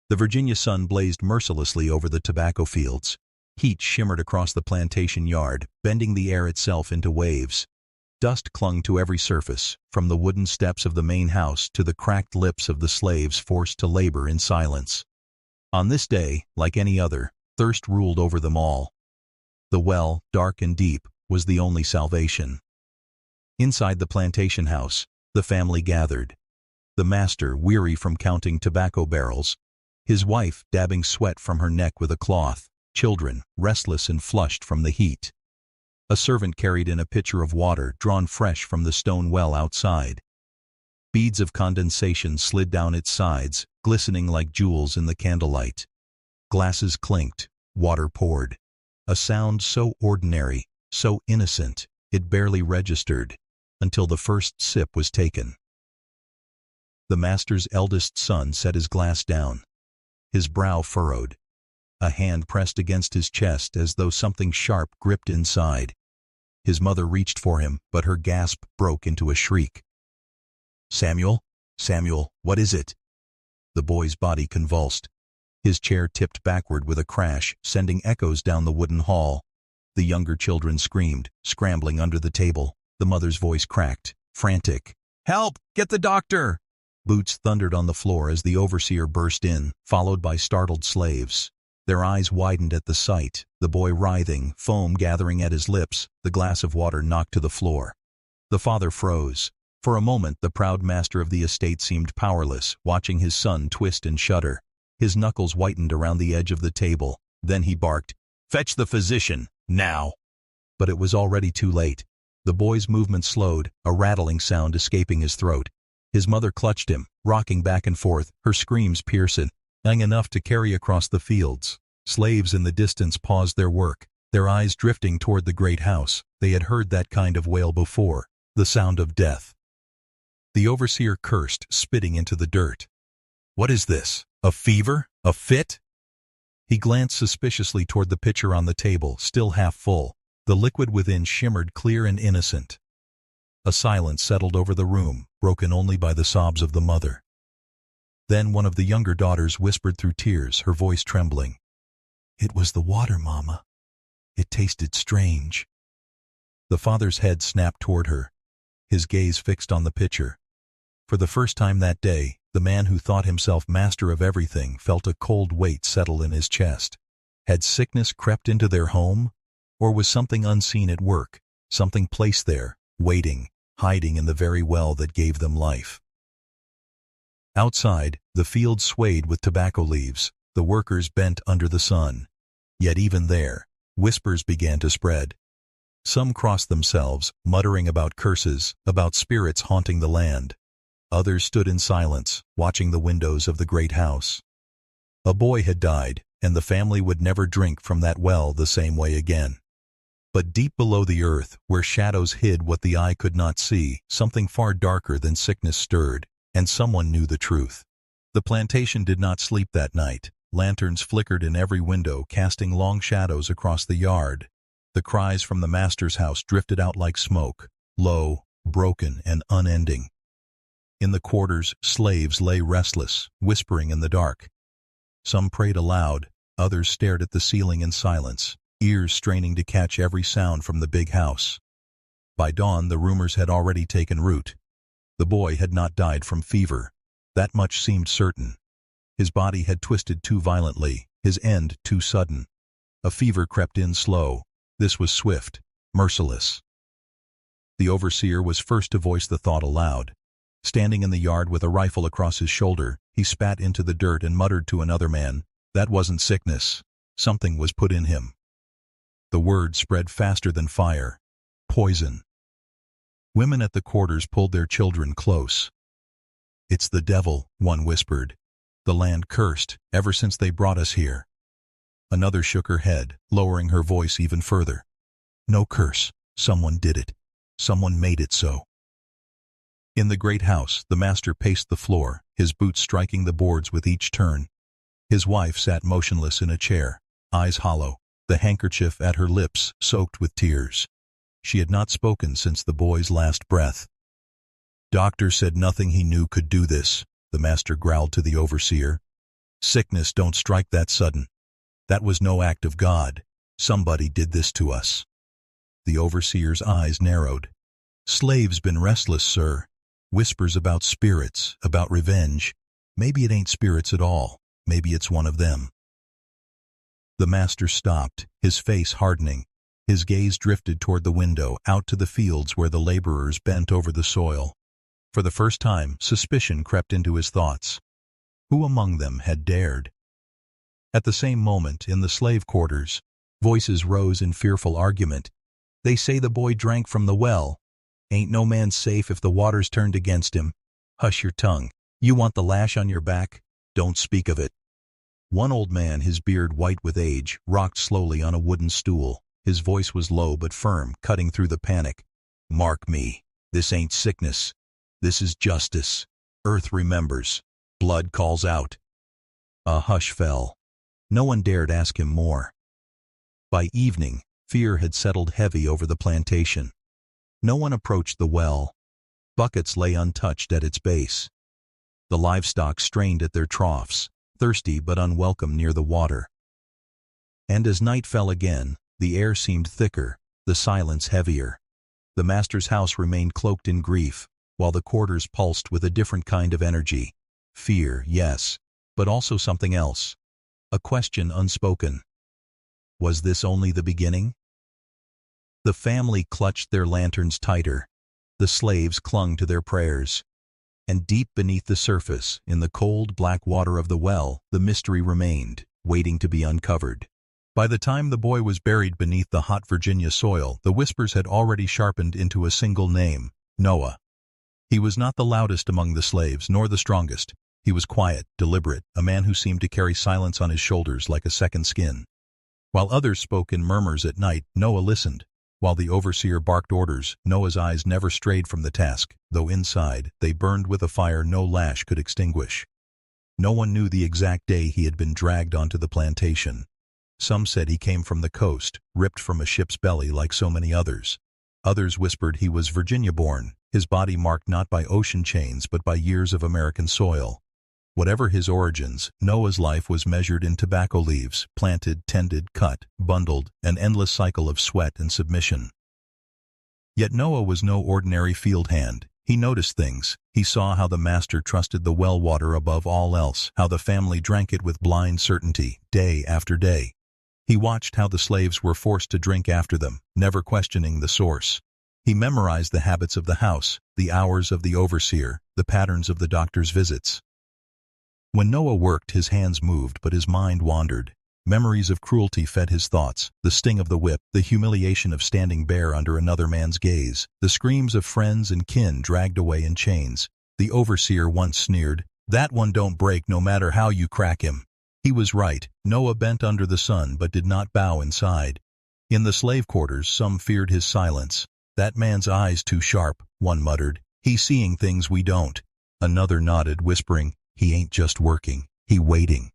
The Virginia sun blazed mercilessly over the tobacco fields. Heat shimmered across the plantation yard, bending the air itself into waves. Dust clung to every surface, from the wooden steps of the main house to the cracked lips of the slaves forced to labor in silence. On this day, like any other, thirst ruled over them all. The well, dark and deep, was the only salvation. Inside the plantation house, the family gathered. The master, weary from counting tobacco barrels, his wife dabbing sweat from her neck with a cloth, children, restless and flushed from the heat. A servant carried in a pitcher of water drawn fresh from the stone well outside. Beads of condensation slid down its sides, glistening like jewels in the candlelight. Glasses clinked, water poured. A sound so ordinary, so innocent, it barely registered, until the first sip was taken. The master's eldest son set his glass down. His brow furrowed. A hand pressed against his chest as though something sharp gripped inside. His mother reached for him, but her gasp broke into a shriek. "Samuel? Samuel, what is it?" The boy's body convulsed. His chair tipped backward with a crash, sending echoes down the wooden hall. The younger children screamed, scrambling under the table. The mother's voice cracked, frantic. "Help! Get the doctor!" Boots thundered on the floor as the overseer burst in, followed by startled slaves. Their eyes widened at the sight, the boy writhing, foam gathering at his lips, the glass of water knocked to the floor. The father froze. For a moment the proud master of the estate seemed powerless, watching his son twist and shudder. His knuckles whitened around the edge of the table. Then he barked, "Fetch the physician, now!" But it was already too late. The boy's movement slowed, a rattling sound escaping his throat. His mother clutched him, rocking back and forth, her screams piercing enough to carry across the fields. Slaves in the distance paused their work, their eyes drifting toward the great house. They had heard that kind of wail before, the sound of death. The overseer cursed, spitting into the dirt. "What is this? A fever? A fit?" He glanced suspiciously toward the pitcher on the table, still half full. The liquid within shimmered clear and innocent. A silence settled over the room, broken only by the sobs of the mother. Then one of the younger daughters whispered through tears, her voice trembling. "It was the water, Mama. It tasted strange." The father's head snapped toward her, his gaze fixed on the pitcher. For the first time that day, the man who thought himself master of everything felt a cold weight settle in his chest. Had sickness crept into their home? Or was something unseen at work, something placed there, waiting, hiding in the very well that gave them life? Outside, the field swayed with tobacco leaves, the workers bent under the sun. Yet even there, whispers began to spread. Some crossed themselves, muttering about curses, about spirits haunting the land. Others stood in silence, watching the windows of the great house. A boy had died, and the family would never drink from that well the same way again. But deep below the earth, where shadows hid what the eye could not see, something far darker than sickness stirred, and someone knew the truth. The plantation did not sleep that night. Lanterns flickered in every window, casting long shadows across the yard. The cries from the master's house drifted out like smoke, low, broken, and unending. In the quarters, slaves lay restless, whispering in the dark. Some prayed aloud, others stared at the ceiling in silence, ears straining to catch every sound from the big house. By dawn, the rumors had already taken root. The boy had not died from fever. That much seemed certain. His body had twisted too violently, his end too sudden. A fever crept in slow. This was swift, merciless. The overseer was first to voice the thought aloud. Standing in the yard with a rifle across his shoulder, he spat into the dirt and muttered to another man, "That wasn't sickness. Something was put in him." The word spread faster than fire. Poison. Women at the quarters pulled their children close. "It's the devil," one whispered. "The land cursed, ever since they brought us here." Another shook her head, lowering her voice even further. "No curse. Someone did it. Someone made it so." In the great house, the master paced the floor, his boots striking the boards with each turn. His wife sat motionless in a chair, eyes hollow, the handkerchief at her lips soaked with tears. She had not spoken since the boy's last breath. "Doctor said nothing he knew could do this," the master growled to the overseer. Sickness don't strike that sudden. That was no act of God. Somebody did this to us. The overseer's eyes narrowed. Slaves been restless, sir. Whispers about spirits, about revenge. Maybe it ain't spirits at all. Maybe it's one of them. The master stopped, his face hardening. His gaze drifted toward the window, out to the fields where the laborers bent over the soil. For the first time, suspicion crept into his thoughts. Who among them had dared? At the same moment, in the slave quarters, voices rose in fearful argument. They say the boy drank from the well. Ain't no man safe if the water's turned against him. Hush your tongue. You want the lash on your back? Don't speak of it. One old man, his beard white with age, rocked slowly on a wooden stool. His voice was low but firm, cutting through the panic. Mark me. This ain't sickness. This is justice. Earth remembers. Blood calls out. A hush fell. No one dared ask him more. By evening, fear had settled heavy over the plantation. No one approached the well. Buckets lay untouched at its base. The livestock strained at their troughs, thirsty but unwelcome near the water. And as night fell again, the air seemed thicker, the silence heavier. The master's house remained cloaked in grief, while the quarters pulsed with a different kind of energy. Fear, yes, but also something else. A question unspoken. Was this only the beginning? The family clutched their lanterns tighter. The slaves clung to their prayers. And deep beneath the surface, in the cold black water of the well, the mystery remained, waiting to be uncovered. By the time the boy was buried beneath the hot Virginia soil, the whispers had already sharpened into a single name, Noah. He was not the loudest among the slaves, nor the strongest. He was quiet, deliberate, a man who seemed to carry silence on his shoulders like a second skin. While others spoke in murmurs at night, Noah listened. While the overseer barked orders, Noah's eyes never strayed from the task, though inside, they burned with a fire no lash could extinguish. No one knew the exact day he had been dragged onto the plantation. Some said he came from the coast, ripped from a ship's belly like so many others. Others whispered he was Virginia-born, his body marked not by ocean chains but by years of American soil. Whatever his origins, Noah's life was measured in tobacco leaves, planted, tended, cut, bundled, an endless cycle of sweat and submission. Yet Noah was no ordinary field hand. He noticed things. He saw how the master trusted the well water above all else, how the family drank it with blind certainty, day after day. He watched how the slaves were forced to drink after them, never questioning the source. He memorized the habits of the house, the hours of the overseer, the patterns of the doctor's visits. When Noah worked, his hands moved, but his mind wandered. Memories of cruelty fed his thoughts, the sting of the whip, the humiliation of standing bare under another man's gaze, the screams of friends and kin dragged away in chains. The overseer once sneered, "That one don't break no matter how you crack him." He was right. Noah bent under the sun but did not bow inside. In the slave quarters, some feared his silence. "That man's eyes too sharp," one muttered. "He's seeing things we don't." Another nodded, whispering, "He ain't just working, he waiting."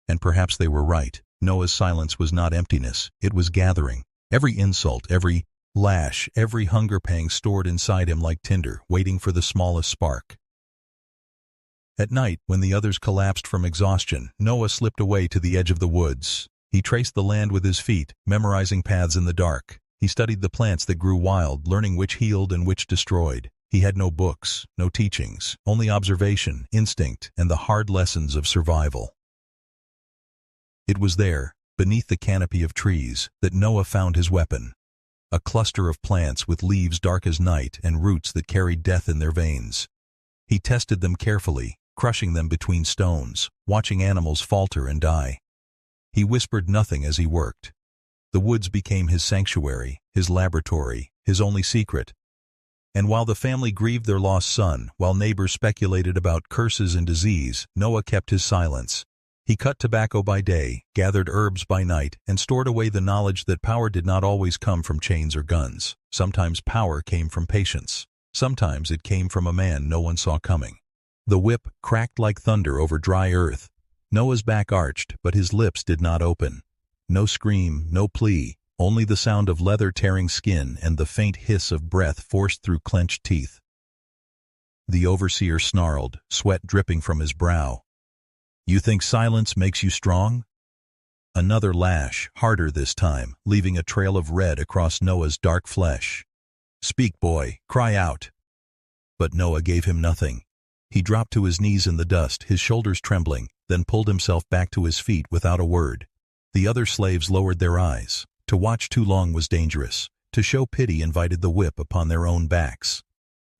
And perhaps they were right. Noah's silence was not emptiness, it was gathering. Every insult, every lash, every hunger pang stored inside him like tinder, waiting for the smallest spark. At night, when the others collapsed from exhaustion, Noah slipped away to the edge of the woods. He traced the land with his feet, memorizing paths in the dark. He studied the plants that grew wild, learning which healed and which destroyed. He had no books, no teachings, only observation, instinct, and the hard lessons of survival. It was there, beneath the canopy of trees, that Noah found his weapon. A cluster of plants with leaves dark as night and roots that carried death in their veins. He tested them carefully, crushing them between stones, watching animals falter and die. He whispered nothing as he worked. The woods became his sanctuary, his laboratory, his only secret. And while the family grieved their lost son, while neighbors speculated about curses and disease, Noah kept his silence. He cut tobacco by day, gathered herbs by night, and stored away the knowledge that power did not always come from chains or guns. Sometimes power came from patience. Sometimes it came from a man no one saw coming. The whip cracked like thunder over dry earth. Noah's back arched, but his lips did not open. No scream, no plea. Only the sound of leather tearing skin and the faint hiss of breath forced through clenched teeth. The overseer snarled, sweat dripping from his brow. You think silence makes you strong? Another lash, harder this time, leaving a trail of red across Noah's dark flesh. Speak, boy, cry out. But Noah gave him nothing. He dropped to his knees in the dust, his shoulders trembling, then pulled himself back to his feet without a word. The other slaves lowered their eyes. To watch too long was dangerous. To show pity invited the whip upon their own backs.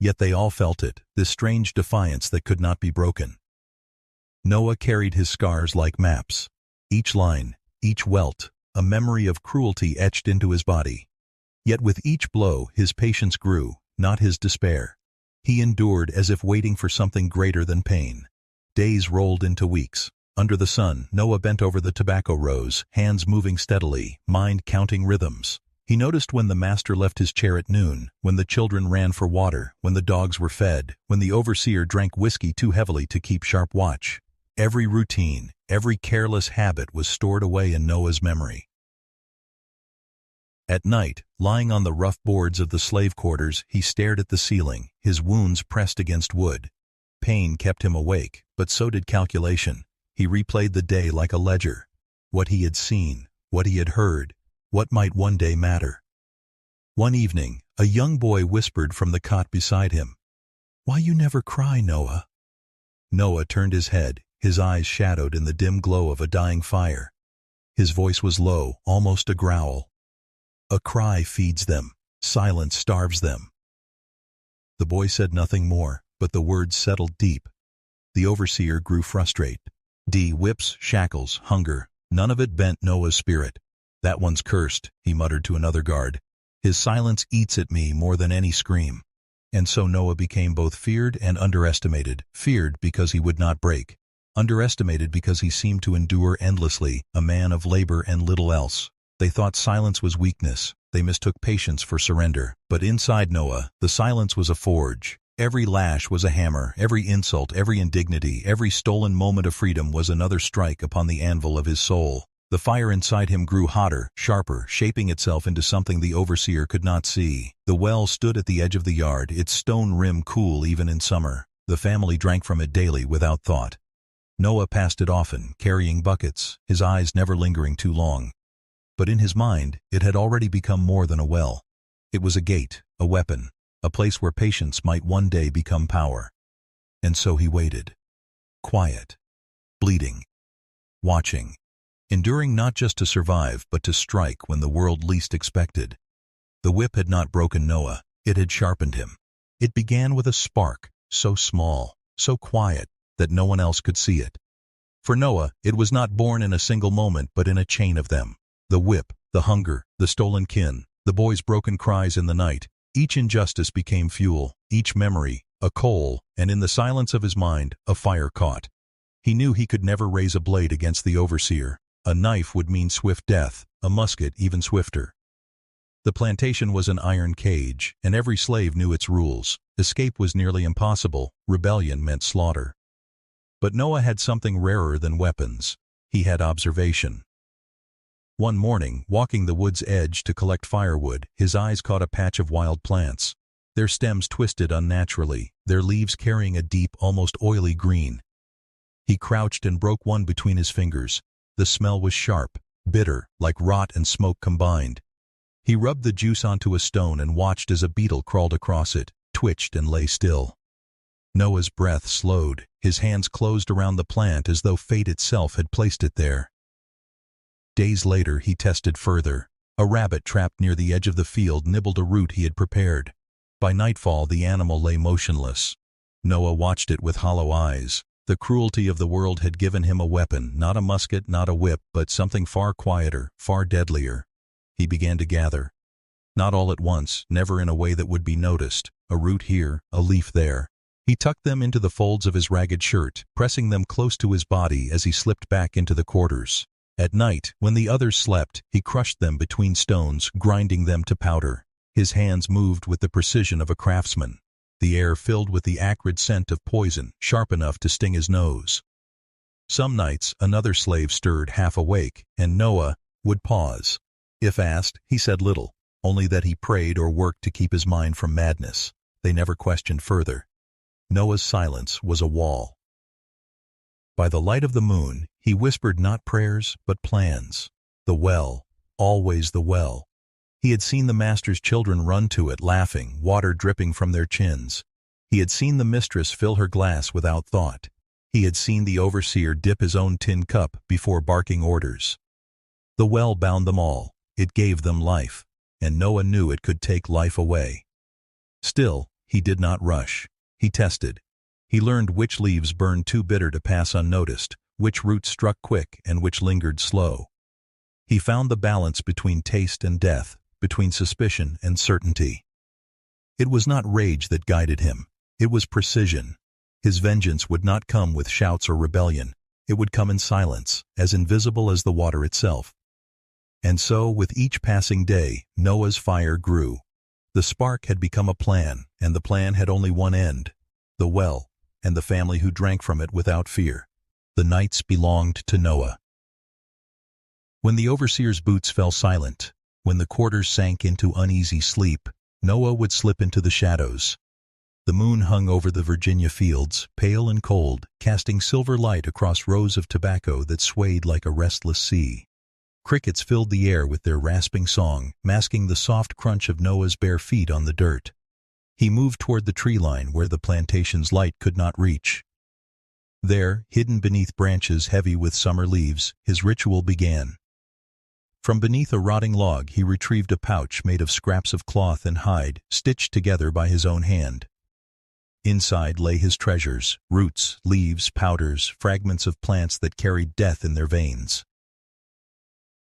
Yet they all felt it, this strange defiance that could not be broken. Noah carried his scars like maps. Each line, each welt, a memory of cruelty etched into his body. Yet with each blow his patience grew, not his despair. He endured as if waiting for something greater than pain. Days rolled into weeks. Under the sun, Noah bent over the tobacco rows, hands moving steadily, mind counting rhythms. He noticed when the master left his chair at noon, when the children ran for water, when the dogs were fed, when the overseer drank whiskey too heavily to keep sharp watch. Every routine, every careless habit was stored away in Noah's memory. At night, lying on the rough boards of the slave quarters, he stared at the ceiling, his wounds pressed against wood. Pain kept him awake, but so did calculation. He replayed the day like a ledger. What he had seen, what he had heard, what might one day matter. One evening, a young boy whispered from the cot beside him, "Why you never cry, Noah?" Noah turned his head, his eyes shadowed in the dim glow of a dying fire. His voice was low, almost a growl. A cry feeds them, silence starves them. The boy said nothing more, but the words settled deep. The overseer grew frustrated. Whips, shackles, hunger, none of it bent Noah's spirit. "That one's cursed," he muttered to another guard. "His silence eats at me more than any scream." And so Noah became both feared and underestimated, feared because he would not break, underestimated because he seemed to endure endlessly, a man of labor and little else. They thought silence was weakness, they mistook patience for surrender, but inside Noah, the silence was a forge. Every lash was a hammer, every insult, every indignity, every stolen moment of freedom was another strike upon the anvil of his soul. The fire inside him grew hotter, sharper, shaping itself into something the overseer could not see. The well stood at the edge of the yard, its stone rim cool even in summer. The family drank from it daily without thought. Noah passed it often, carrying buckets, his eyes never lingering too long. But in his mind, it had already become more than a well. It was a gate, a weapon, a place where patience might one day become power. And so he waited. Quiet. Bleeding. Watching. Enduring not just to survive, but to strike when the world least expected. The whip had not broken Noah, it had sharpened him. It began with a spark, so small, so quiet, that no one else could see it. For Noah, it was not born in a single moment, but in a chain of them. The whip, the hunger, the stolen kin, the boy's broken cries in the night. Each injustice became fuel, each memory, a coal, and in the silence of his mind, a fire caught. He knew he could never raise a blade against the overseer. A knife would mean swift death, a musket even swifter. The plantation was an iron cage, and every slave knew its rules. Escape was nearly impossible, rebellion meant slaughter. But Noah had something rarer than weapons. He had observation. One morning, walking the wood's edge to collect firewood, his eyes caught a patch of wild plants. Their stems twisted unnaturally, their leaves carrying a deep, almost oily green. He crouched and broke one between his fingers. The smell was sharp, bitter, like rot and smoke combined. He rubbed the juice onto a stone and watched as a beetle crawled across it, twitched and lay still. Noah's breath slowed, his hands closed around the plant as though fate itself had placed it there. Days later he tested further. A rabbit trapped near the edge of the field nibbled a root he had prepared. By nightfall the animal lay motionless. Noah watched it with hollow eyes. The cruelty of the world had given him a weapon, not a musket, not a whip, but something far quieter, far deadlier. He began to gather. Not all at once, never in a way that would be noticed. A root here, a leaf there. He tucked them into the folds of his ragged shirt, pressing them close to his body as he slipped back into the quarters. At night, when the others slept, he crushed them between stones, grinding them to powder. His hands moved with the precision of a craftsman. The air filled with the acrid scent of poison, sharp enough to sting his nose. Some nights, another slave stirred half awake, and Noah would pause. If asked, he said little, only that he prayed or worked to keep his mind from madness. They never questioned further. Noah's silence was a wall. By the light of the moon, he whispered not prayers, but plans. The well, always the well. He had seen the master's children run to it laughing, water dripping from their chins. He had seen the mistress fill her glass without thought. He had seen the overseer dip his own tin cup before barking orders. The well bound them all. It gave them life, and Noah knew it could take life away. Still, he did not rush. He tested. He learned which leaves burned too bitter to pass unnoticed, which roots struck quick and which lingered slow. He found the balance between taste and death, between suspicion and certainty. It was not rage that guided him. It was precision. His vengeance would not come with shouts or rebellion. It would come in silence, as invisible as the water itself. And so, with each passing day, Noah's fire grew. The spark had become a plan, and the plan had only one end: the well, and the family who drank from it without fear. The nights belonged to Noah. When the overseer's boots fell silent, when the quarters sank into uneasy sleep, Noah would slip into the shadows. The moon hung over the Virginia fields, pale and cold, casting silver light across rows of tobacco that swayed like a restless sea. Crickets filled the air with their rasping song, masking the soft crunch of Noah's bare feet on the dirt. He moved toward the tree line where the plantation's light could not reach. There, hidden beneath branches heavy with summer leaves, his ritual began. From beneath a rotting log he retrieved a pouch made of scraps of cloth and hide, stitched together by his own hand. Inside lay his treasures: roots, leaves, powders, fragments of plants that carried death in their veins.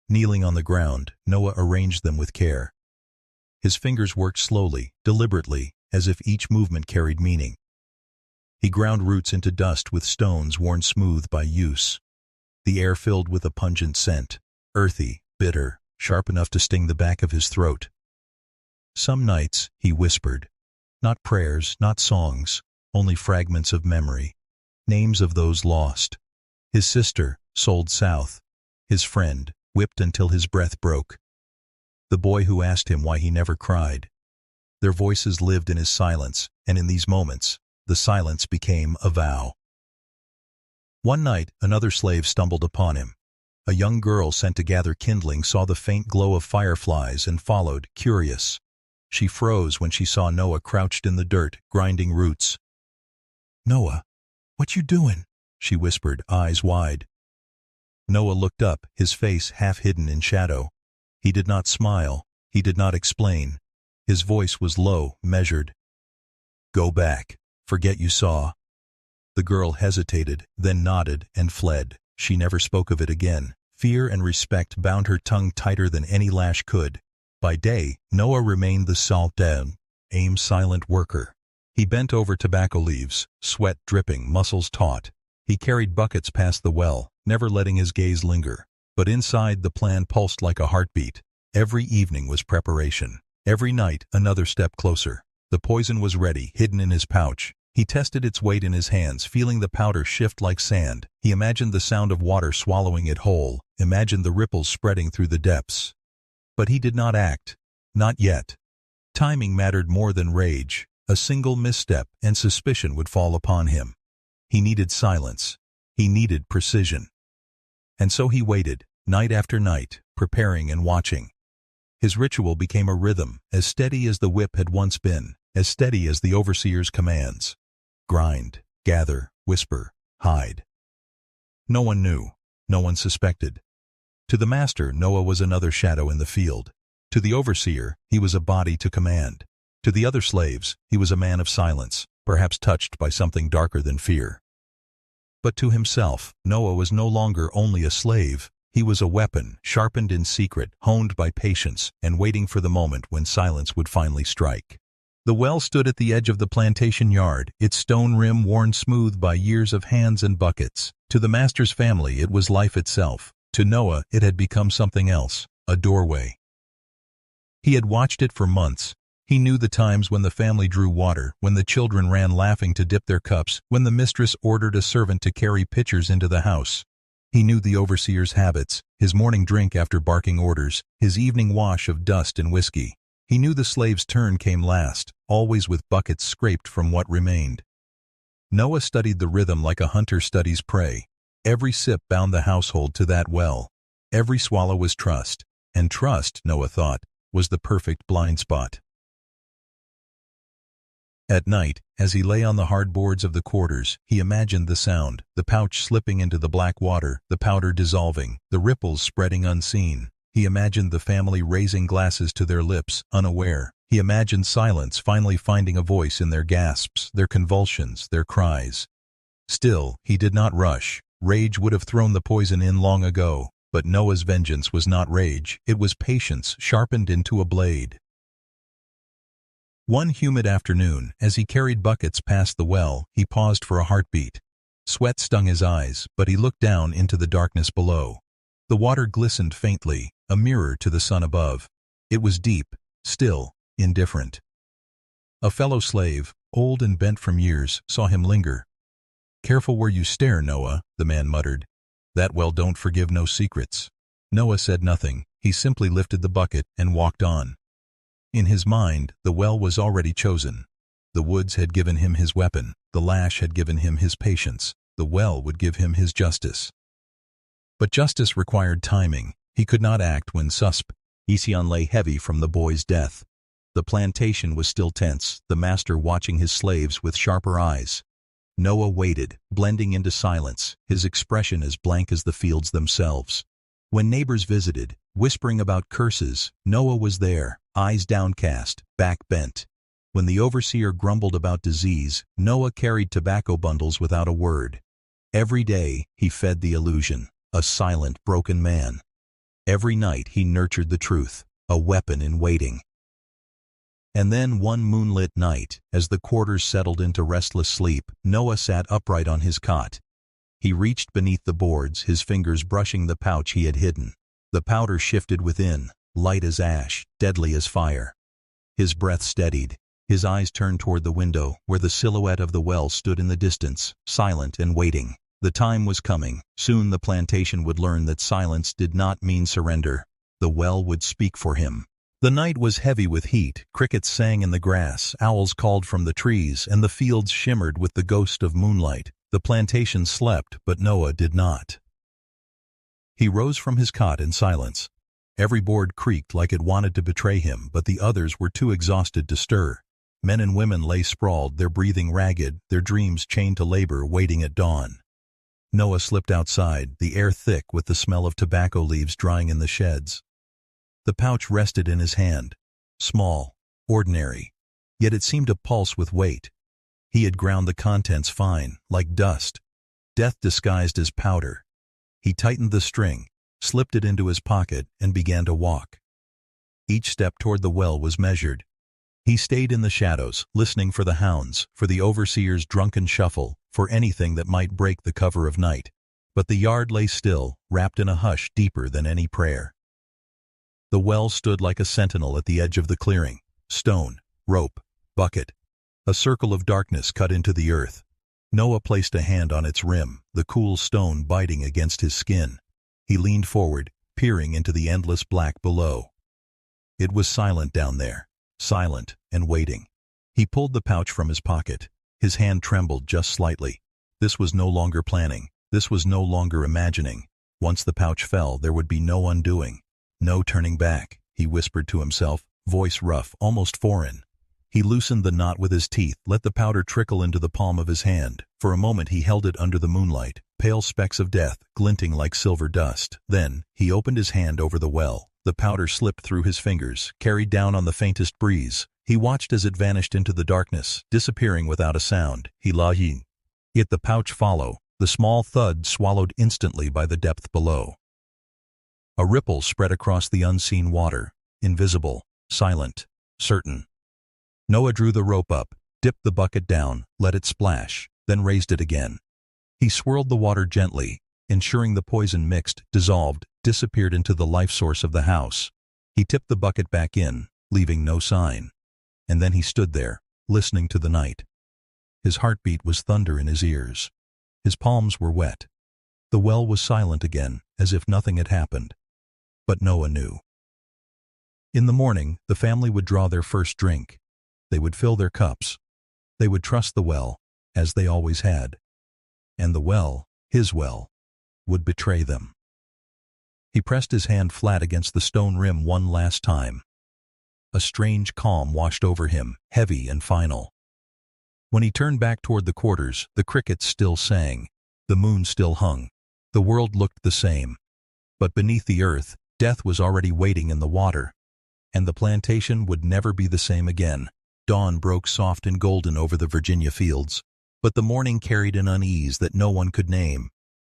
Kneeling on the ground, Noah arranged them with care. His fingers worked slowly, deliberately, as if each movement carried meaning. He ground roots into dust with stones worn smooth by use. The air filled with a pungent scent, earthy, bitter, sharp enough to sting the back of his throat. Some nights, he whispered. Not prayers, not songs, only fragments of memory. Names of those lost. His sister, sold south. His friend, whipped until his breath broke. The boy who asked him why he never cried. Their voices lived in his silence, and in these moments, the silence became a vow. One night, another slave stumbled upon him. A young girl sent to gather kindling saw the faint glow of fireflies and followed, curious. She froze when she saw Noah crouched in the dirt, grinding roots. "Noah, what you doing?" she whispered, eyes wide. Noah looked up, his face half hidden in shadow. He did not smile. He did not explain. His voice was low, measured. "Go back. Forget you saw." The girl hesitated, then nodded and fled. She never spoke of it again. Fear and respect bound her tongue tighter than any lash could. By day, Noah remained the salted, silent worker. He bent over tobacco leaves, sweat dripping, muscles taut. He carried buckets past the well, never letting his gaze linger. But inside, the plan pulsed like a heartbeat. Every evening was preparation. Every night, another step closer. The poison was ready, hidden in his pouch. He tested its weight in his hands, feeling the powder shift like sand. He imagined the sound of water swallowing it whole, imagined the ripples spreading through the depths. But he did not act. Not yet. Timing mattered more than rage. A single misstep, and suspicion would fall upon him. He needed silence. He needed precision. And so he waited, night after night, preparing and watching. His ritual became a rhythm, as steady as the whip had once been, as steady as the overseer's commands. Grind, gather, whisper, hide. No one knew. No one suspected. To the master, Noah was another shadow in the field. To the overseer, he was a body to command. To the other slaves, he was a man of silence, perhaps touched by something darker than fear. But to himself, Noah was no longer only a slave. He was a weapon, sharpened in secret, honed by patience, and waiting for the moment when silence would finally strike. The well stood at the edge of the plantation yard, its stone rim worn smooth by years of hands and buckets. To the master's family, it was life itself. To Noah, it had become something else, a doorway. He had watched it for months. He knew the times when the family drew water, when the children ran laughing to dip their cups, when the mistress ordered a servant to carry pitchers into the house. He knew the overseer's habits, his morning drink after barking orders, his evening wash of dust and whiskey. He knew the slave's turn came last, always with buckets scraped from what remained. Noah studied the rhythm like a hunter studies prey. Every sip bound the household to that well. Every swallow was trust, and trust, Noah thought, was the perfect blind spot. At night, as he lay on the hard boards of the quarters, he imagined the sound, the pouch slipping into the black water, the powder dissolving, the ripples spreading unseen. He imagined the family raising glasses to their lips, unaware. He imagined silence finally finding a voice in their gasps, their convulsions, their cries. Still, he did not rush. Rage would have thrown the poison in long ago. But Noah's vengeance was not rage, it was patience sharpened into a blade. One humid afternoon, as he carried buckets past the well, he paused for a heartbeat. Sweat stung his eyes, but he looked down into the darkness below. The water glistened faintly, a mirror to the sun above. It was deep, still, indifferent. A fellow slave, old and bent from years, saw him linger. "Careful where you stare, Noah," the man muttered. "That well don't forgive no secrets." Noah said nothing. He simply lifted the bucket and walked on. In his mind, the well was already chosen. The woods had given him his weapon. The lash had given him his patience. The well would give him his justice. But justice required timing. He could not act when suspicion lay heavy from the boy's death. The plantation was still tense, the master watching his slaves with sharper eyes. Noah waited, blending into silence, his expression as blank as the fields themselves. When neighbors visited, whispering about curses, Noah was there, eyes downcast, back bent. When the overseer grumbled about disease, Noah carried tobacco bundles without a word. Every day, he fed the illusion, a silent, broken man. Every night he nurtured the truth, a weapon in waiting. And then one moonlit night, as the quarters settled into restless sleep, Noah sat upright on his cot. He reached beneath the boards, his fingers brushing the pouch he had hidden. The powder shifted within, light as ash, deadly as fire. His breath steadied. His eyes turned toward the window, where the silhouette of the well stood in the distance, silent and waiting. The time was coming. Soon the plantation would learn that silence did not mean surrender. The well would speak for him. The night was heavy with heat. Crickets sang in the grass, owls called from the trees, and the fields shimmered with the ghost of moonlight. The plantation slept, but Noah did not. He rose from his cot in silence. Every board creaked like it wanted to betray him, but the others were too exhausted to stir. Men and women lay sprawled, their breathing ragged, their dreams chained to labor, waiting at dawn. Noah slipped outside, the air thick with the smell of tobacco leaves drying in the sheds. The pouch rested in his hand, small, ordinary, yet it seemed to pulse with weight. He had ground the contents fine, like dust, death disguised as powder. He tightened the string, slipped it into his pocket, and began to walk. Each step toward the well was measured. He stayed in the shadows, listening for the hounds, for the overseer's drunken shuffle, for anything that might break the cover of night. But the yard lay still, wrapped in a hush deeper than any prayer. The well stood like a sentinel at the edge of the clearing. Stone, rope, bucket. A circle of darkness cut into the earth. Noah placed a hand on its rim, the cool stone biting against his skin. He leaned forward, peering into the endless black below. It was silent down there, silent and waiting. He pulled the pouch from his pocket. His hand trembled just slightly. This was no longer planning. This was no longer imagining. Once the pouch fell, there would be no undoing. No turning back, he whispered to himself, voice rough, almost foreign. He loosened the knot with his teeth, let the powder trickle into the palm of his hand. For a moment he held it under the moonlight, pale specks of death, glinting like silver dust. Then, he opened his hand over the well. The powder slipped through his fingers, carried down on the faintest breeze. He watched as it vanished into the darkness, disappearing without a sound. He lay, yet the pouch follow, the small thud swallowed instantly by the depth below. A ripple spread across the unseen water, invisible, silent, certain. Noah drew the rope up, dipped the bucket down, let it splash, then raised it again. He swirled the water gently, ensuring the poison mixed, dissolved, disappeared into the life source of the house. He tipped the bucket back in, leaving no sign. And then he stood there, listening to the night. His heartbeat was thunder in his ears. His palms were wet. The well was silent again, as if nothing had happened. But Noah knew. In the morning, the family would draw their first drink. They would fill their cups. They would trust the well, as they always had. And the well, his well, would betray them. He pressed his hand flat against the stone rim one last time. A strange calm washed over him, heavy and final. When he turned back toward the quarters, the crickets still sang. The moon still hung. The world looked the same. But beneath the earth, death was already waiting in the water. And the plantation would never be the same again. Dawn broke soft and golden over the Virginia fields. But the morning carried an unease that no one could name.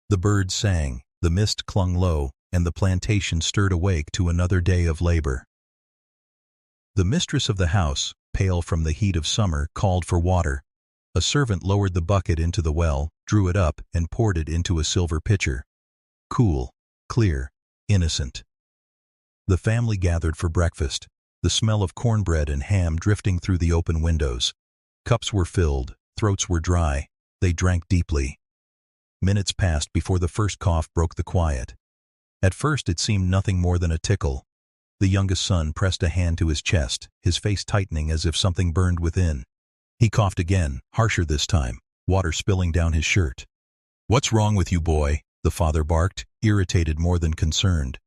The birds sang, the mist clung low, and the plantation stirred awake to another day of labor. The mistress of the house, pale from the heat of summer, called for water. A servant lowered the bucket into the well, drew it up, and poured it into a silver pitcher. Cool, clear, innocent. The family gathered for breakfast, the smell of cornbread and ham drifting through the open windows. Cups were filled, throats were dry. They drank deeply. Minutes passed before the first cough broke the quiet. At first it seemed nothing more than a tickle. The youngest son pressed a hand to his chest, his face tightening as if something burned within. He coughed again, harsher this time, water spilling down his shirt. "What's wrong with you, boy?" the father barked, irritated more than concerned.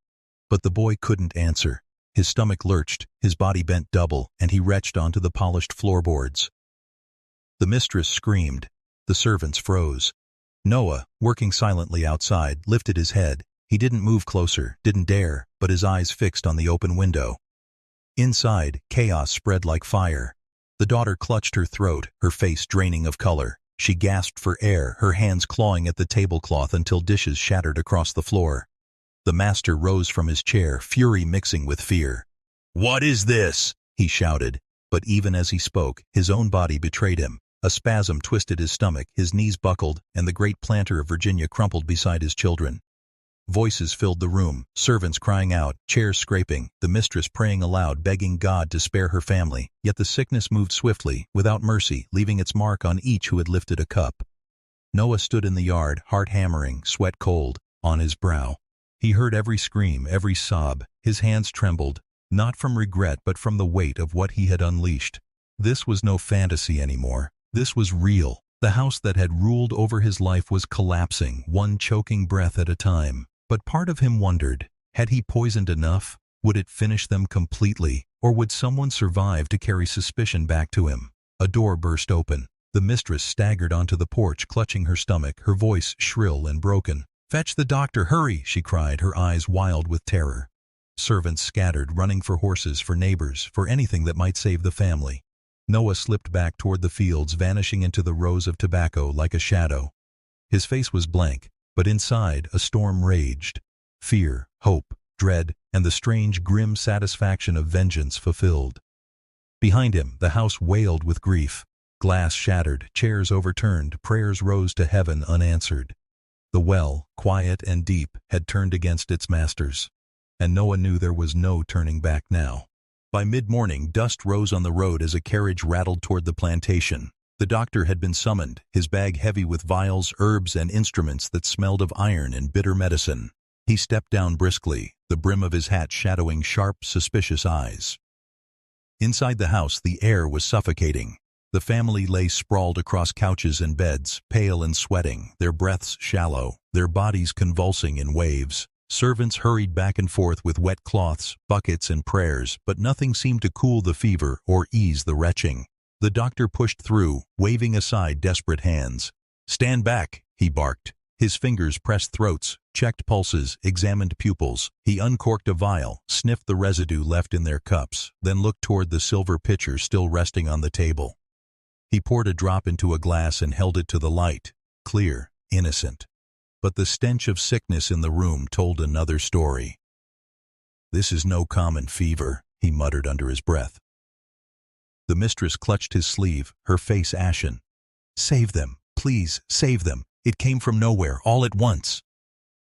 But the boy couldn't answer. His stomach lurched, his body bent double, and he retched onto the polished floorboards. The mistress screamed. The servants froze. Noah, working silently outside, lifted his head. He didn't move closer, didn't dare, but his eyes fixed on the open window. Inside, chaos spread like fire. The daughter clutched her throat, her face draining of color. She gasped for air, her hands clawing at the tablecloth until dishes shattered across the floor. The master rose from his chair, fury mixing with fear. "What is this?" he shouted. But even as he spoke, his own body betrayed him. A spasm twisted his stomach, his knees buckled, and the great planter of Virginia crumpled beside his children. Voices filled the room, servants crying out, chairs scraping, the mistress praying aloud, begging God to spare her family. Yet the sickness moved swiftly, without mercy, leaving its mark on each who had lifted a cup. Noah stood in the yard, heart hammering, sweat cold, on his brow. He heard every scream, every sob. His hands trembled, not from regret but from the weight of what he had unleashed. This was no fantasy anymore. This was real. The house that had ruled over his life was collapsing, one choking breath at a time. But part of him wondered, had he poisoned enough? Would it finish them completely? Or would someone survive to carry suspicion back to him? A door burst open. The mistress staggered onto the porch, clutching her stomach, her voice shrill and broken. "Fetch the doctor, hurry!" she cried, her eyes wild with terror. Servants scattered, running for horses, for neighbors, for anything that might save the family. Noah slipped back toward the fields, vanishing into the rows of tobacco like a shadow. His face was blank, but inside a storm raged. Fear, hope, dread, and the strange, grim satisfaction of vengeance fulfilled. Behind him, the house wailed with grief. Glass shattered, chairs overturned, prayers rose to heaven unanswered. The well, quiet and deep, had turned against its masters. And Noah knew there was no turning back now. By mid-morning, dust rose on the road as a carriage rattled toward the plantation. The doctor had been summoned, his bag heavy with vials, herbs, and instruments that smelled of iron and bitter medicine. He stepped down briskly, the brim of his hat shadowing sharp, suspicious eyes. Inside the house, the air was suffocating. The family lay sprawled across couches and beds, pale and sweating, their breaths shallow, their bodies convulsing in waves. Servants hurried back and forth with wet cloths, buckets, and prayers, but nothing seemed to cool the fever or ease the retching. The doctor pushed through, waving aside desperate hands. "Stand back," he barked. His fingers pressed throats, checked pulses, examined pupils. He uncorked a vial, sniffed the residue left in their cups, then looked toward the silver pitcher still resting on the table. He poured a drop into a glass and held it to the light, clear, innocent. But the stench of sickness in the room told another story. "This is no common fever," he muttered under his breath. The mistress clutched his sleeve, her face ashen. "Save them, please, save them. It came from nowhere, all at once."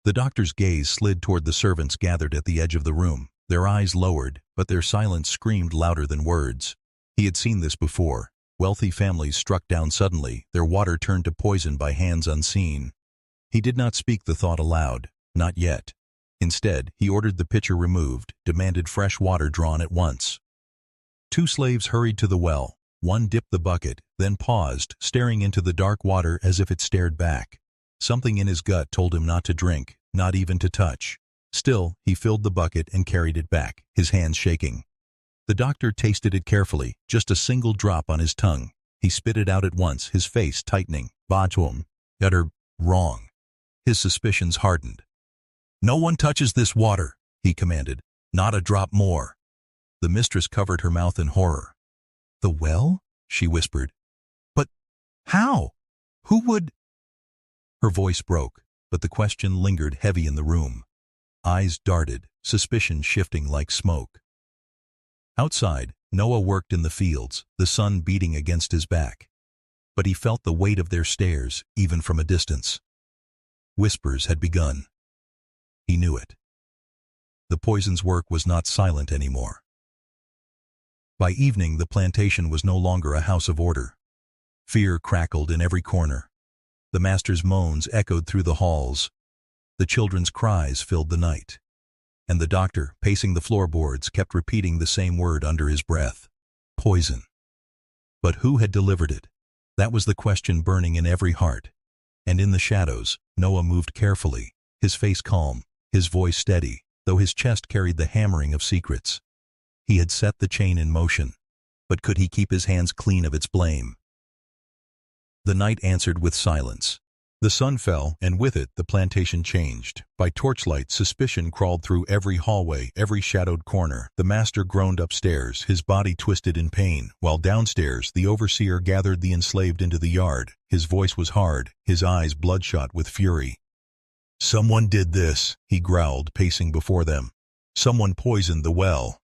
The doctor's gaze slid toward the servants gathered at the edge of the room. Their eyes lowered, but their silence screamed louder than words. He had seen this before. Wealthy families struck down suddenly, their water turned to poison by hands unseen. He did not speak the thought aloud, not yet. Instead, he ordered the pitcher removed, demanded fresh water drawn at once. 2 slaves hurried to the well. One dipped the bucket, then paused, staring into the dark water as if it stared back. Something in his gut told him not to drink, not even to touch. Still, he filled the bucket and carried it back, his hands shaking. The doctor tasted it carefully, just a single drop on his tongue. He spit it out at once, his face tightening. Batum. Utter wrong. His suspicions hardened. "No one touches this water," he commanded. "Not a drop more." The mistress covered her mouth in horror. "The well?" she whispered. "But how? Who would—" Her voice broke, but the question lingered heavy in the room. Eyes darted, suspicion shifting like smoke. Outside, Noah worked in the fields, the sun beating against his back. But he felt the weight of their stares, even from a distance. Whispers had begun. He knew it. The poison's work was not silent anymore. By evening, the plantation was no longer a house of order. Fear crackled in every corner. The master's moans echoed through the halls. The children's cries filled the night. And the doctor, pacing the floorboards, kept repeating the same word under his breath. Poison. But who had delivered it? That was the question burning in every heart. And in the shadows, Noah moved carefully, his face calm, his voice steady, though his chest carried the hammering of secrets. He had set the chain in motion, but could he keep his hands clean of its blame? The night answered with silence. The sun fell, and with it the plantation changed. By torchlight, suspicion crawled through every hallway, every shadowed corner. The master groaned upstairs, his body twisted in pain, while downstairs the overseer gathered the enslaved into the yard. His voice was hard, his eyes bloodshot with fury. "Someone did this," he growled, pacing before them. "Someone poisoned the well."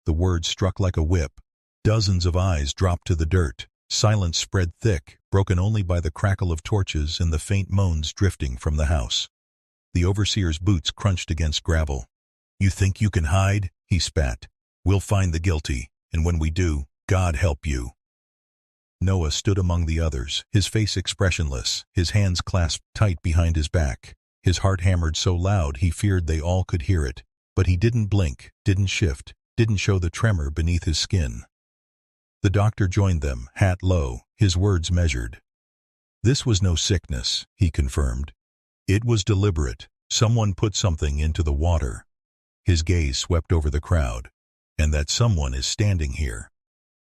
The words struck like a whip. Dozens of eyes dropped to the dirt. Silence spread thick, broken only by the crackle of torches and the faint moans drifting from the house. The overseer's boots crunched against gravel. "You think you can hide?" he spat. "We'll find the guilty, and when we do, God help you." Noah stood among the others, his face expressionless, his hands clasped tight behind his back. His heart hammered so loud he feared they all could hear it. But he didn't blink, didn't shift, didn't show the tremor beneath his skin. The doctor joined them, hat low, his words measured. "This was no sickness," he confirmed. "It was deliberate. Someone put something into the water." His gaze swept over the crowd. "And that someone is standing here."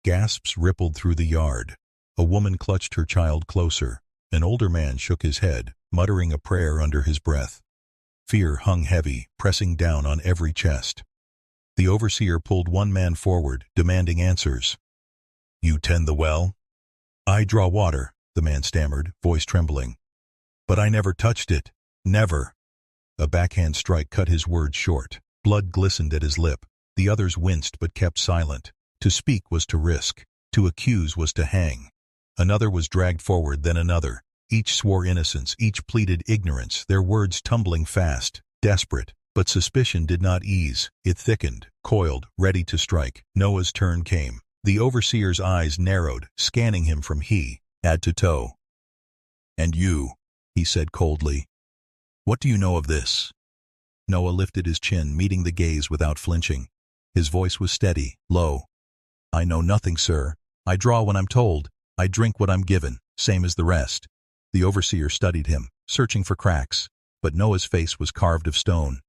Gasps rippled through the yard. A woman clutched her child closer. An older man shook his head, muttering a prayer under his breath. Fear hung heavy, pressing down on every chest. The overseer pulled one man forward, demanding answers. "You tend the well?" "I draw water," the man stammered, voice trembling. "But I never touched it. Never." A backhand strike cut his words short. Blood glistened at his lip. The others winced but kept silent. To speak was to risk. To accuse was to hang. Another was dragged forward, then another. Each swore innocence, each pleaded ignorance, their words tumbling fast, desperate. But suspicion did not ease. It thickened, coiled, ready to strike. Noah's turn came. The overseer's eyes narrowed, scanning him from head to toe. "And you," he said coldly. "What do you know of this?" Noah lifted his chin, meeting the gaze without flinching. His voice was steady, low. "I know nothing, sir. I draw when I'm told. I drink what I'm given, same as the rest." The overseer studied him, searching for cracks, but Noah's face was carved of stone.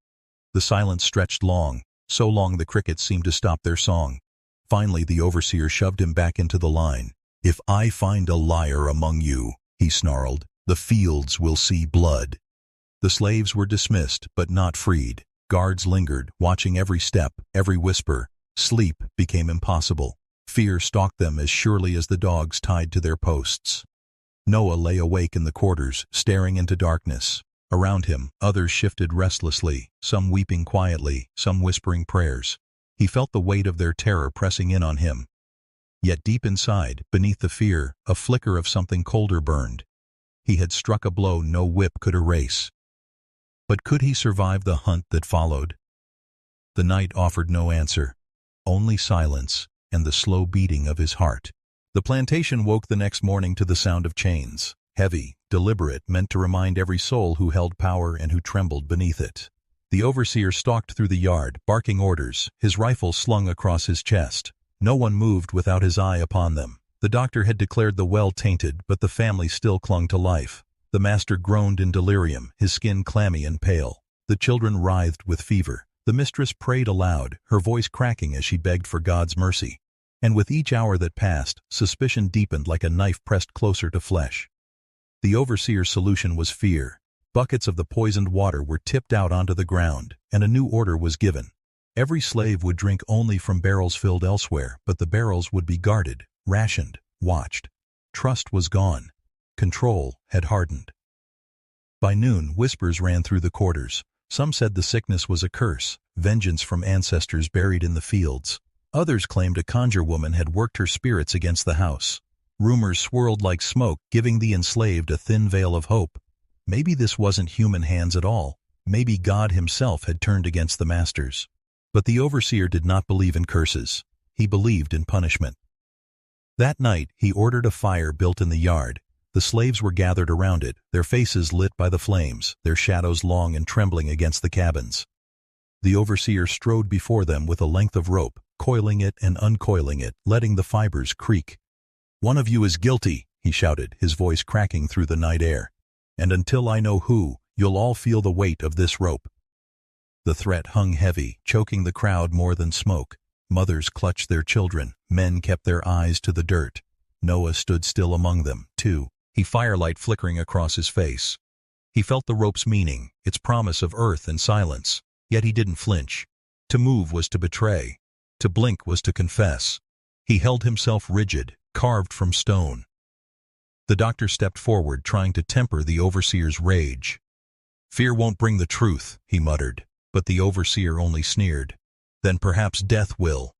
The silence stretched long, so long the crickets seemed to stop their song. Finally, the overseer shoved him back into the line. "If I find a liar among you," he snarled, "the fields will see blood." The slaves were dismissed, but not freed. Guards lingered, watching every step, every whisper. Sleep became impossible. Fear stalked them as surely as the dogs tied to their posts. Noah lay awake in the quarters, staring into darkness. Around him, others shifted restlessly, some weeping quietly, some whispering prayers. He felt the weight of their terror pressing in on him. Yet deep inside, beneath the fear, a flicker of something colder burned. He had struck a blow no whip could erase. But could he survive the hunt that followed? The night offered no answer, only silence and the slow beating of his heart. The plantation woke the next morning to the sound of chains, heavy, deliberate, meant to remind every soul who held power and who trembled beneath it. The overseer stalked through the yard, barking orders, his rifle slung across his chest. No one moved without his eye upon them. The doctor had declared the well tainted, but the family still clung to life. The master groaned in delirium, his skin clammy and pale. The children writhed with fever. The mistress prayed aloud, her voice cracking as she begged for God's mercy. And with each hour that passed, suspicion deepened like a knife pressed closer to flesh. The overseer's solution was fear. Buckets of the poisoned water were tipped out onto the ground, and a new order was given. Every slave would drink only from barrels filled elsewhere, but the barrels would be guarded, rationed, watched. Trust was gone. Control had hardened. By noon, whispers ran through the quarters. Some said the sickness was a curse, vengeance from ancestors buried in the fields. Others claimed a conjure woman had worked her spirits against the house. Rumors swirled like smoke, giving the enslaved a thin veil of hope. Maybe this wasn't human hands at all. Maybe God himself had turned against the masters. But the overseer did not believe in curses. He believed in punishment. That night, he ordered a fire built in the yard. The slaves were gathered around it, their faces lit by the flames, their shadows long and trembling against the cabins. The overseer strode before them with a length of rope, coiling it and uncoiling it, letting the fibers creak. "One of you is guilty," he shouted, his voice cracking through the night air. "And until I know who, you'll all feel the weight of this rope." The threat hung heavy, choking the crowd more than smoke. Mothers clutched their children, men kept their eyes to the dirt. Noah stood still among them, too, firelight flickering across his face. He felt the rope's meaning, its promise of earth and silence, yet he didn't flinch. To move was to betray. To blink was to confess. He held himself rigid, carved from stone. The doctor stepped forward, trying to temper the overseer's rage. "Fear won't bring the truth," he muttered, but the overseer only sneered. "Then perhaps death will."